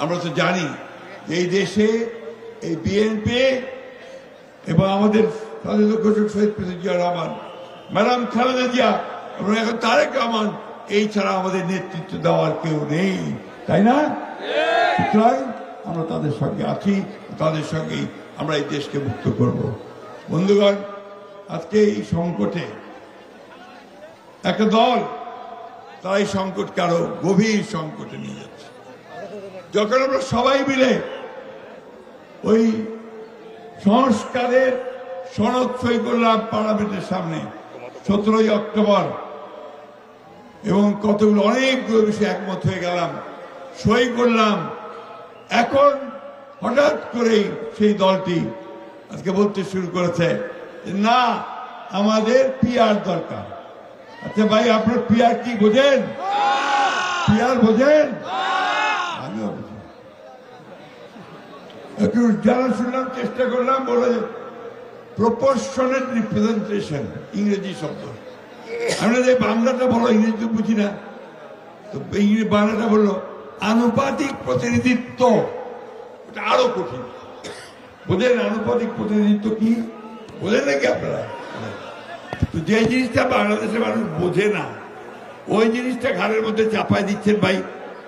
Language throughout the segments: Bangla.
আমরা তো জানি যে এই দেশে এই বিএনপি এবং আমাদের ঘোষক শহীদ প্রেসিডেন্ট জিয়া রহমান, ম্যাডাম খালেদা জিয়া এবং এখন তারেক রহমান, এই ছাড়া আমাদের নেতৃত্ব দেওয়ার কেউ নেই, তাই না? সুতরাং আমরা তাদের সঙ্গে আছি, তাদের সঙ্গেই আমরা এই দেশকে মুক্ত করব। বন্ধুগণ, আজকে এই সংকটে একটা দল তারা এই সংকটকে আরো গভীর সংকটে নিয়ে যাচ্ছে। যখন আমরা সবাই মিলে ওই সংস্কারের সনদ সই করলাম পার্লামেন্টের সামনে 17ই অক্টোবর, এবং কতগুলো অনেকগুলো বিষয়ে একমত হয়ে গেলাম, সই করলাম। এখন হঠাৎ করেই সেই দলটি আজকে বলতে শুরু করেছে না, আমাদের পিআর দরকার। আচ্ছা ভাই, আপনার পিআর কি বোঝেন? পিআর বোঝেন? আমিও বুঝি। একটু জানা শুনলাম, চেষ্টা করলাম, বলে প্রপোর্শনেট রিপ্রেজেন্টেশন, ইংরেজি শব্দ। আমরা যে বাংলাটা বলো, ইংরেজি বুঝি না, তো বাংলাটা বললো আনুপাতিক প্রতিনিধিত্ব। এটা আরো কঠিন। বোঝেন আনুপাতিক প্রতিনিধিত্ব কি? বোঝেন নাকি আপনারা? তো যে জিনিসটা বাংলাদেশের মানুষ বোঝে না, ওই জিনিসটা ঘাড়ের মধ্যে চাপাই দিচ্ছেন ভাই,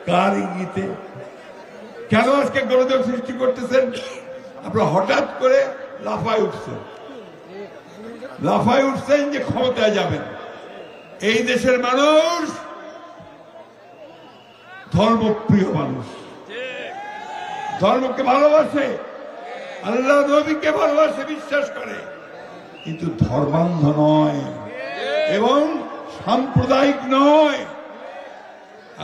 কার ইঙ্গিতে? কেন আজকে গোলযোগ সৃষ্টি করতেছেন? আপনারা হঠাৎ করে লাফায় উঠছেন যে ক্ষমতায় যাবেন। এই দেশের মানুষ ধর্মপ্রিয় মানুষ, ধর্মকে ভালোবাসে, আল্লাহ নবীকে ভালোবাসে, বিশ্বাস করে, কিন্তু ধর্মান্ধ নয় এবং সাম্প্রদায়িক নয়।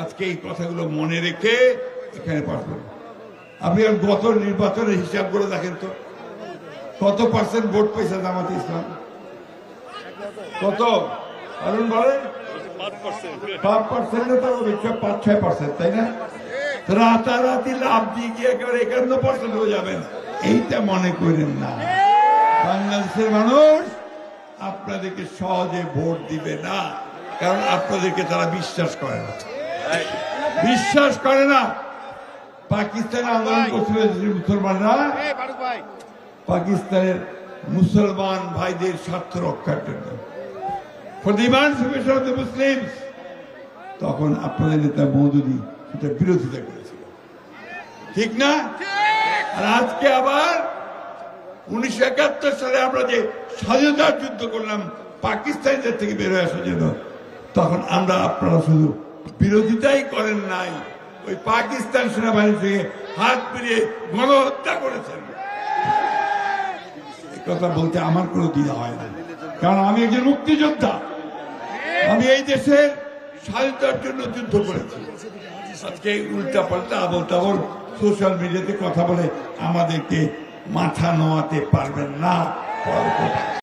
আজকে এই কথাগুলো মনে রেখে এখানে পাঠাবেন। আপনি গত নির্বাচনের হিসাব করে দেখেন তো, কত পার্সেন্ট ভোট পেয়েছে জামাতে ইসলাম? কত? অরুণ বলেন। 5%, তাই না? রাতারাতি লাভ দিয়ে গিয়ে একেবারে 51% হয়ে যাবেন, এইটা মনে করেন না। বাংলাদেশের মানুষ আপনাদেরকে সহজে ভোট দিবে না, কারণ আপনাদেরকে তারা বিশ্বাস করে না। পাকিস্তানে আন্দোলন করছিল মুসলমানরা, পাকিস্তানের মুসলমান ভাইদের স্বার্থ রক্ষার জন্য, for the emancipation of the Muslims. তখন আপনাদের নেতা মওদুদি সেটা বিরোধিতা করেছিল, ঠিক না? আর আজকে আবার 1971 সালে আমরা যে স্বাধীনতার যুদ্ধ করলাম পাকিস্তানিদের থেকে বের হয়ে আসার জন্য, তখন আমরা, আপনারা শুধু বিরোধিতাই করেন নাই, ওই পাকিস্তান সেনাবাহিনী থেকে হাত মিলিয়ে গণহত্যা করেছেন। এই কথা বলতে আমার কোনো দ্বিধা হয় না, কারণ আমি একজন মুক্তিযোদ্ধা। আমি এই দেশের স্বাধীনতার জন্য যুদ্ধ করেছি। আজকে উল্টা পাল্টা আবল তাবল সোশ্যাল মিডিয়াতে কথা বলে আমাদেরকে মাথা নোয়াতে পারবেন না।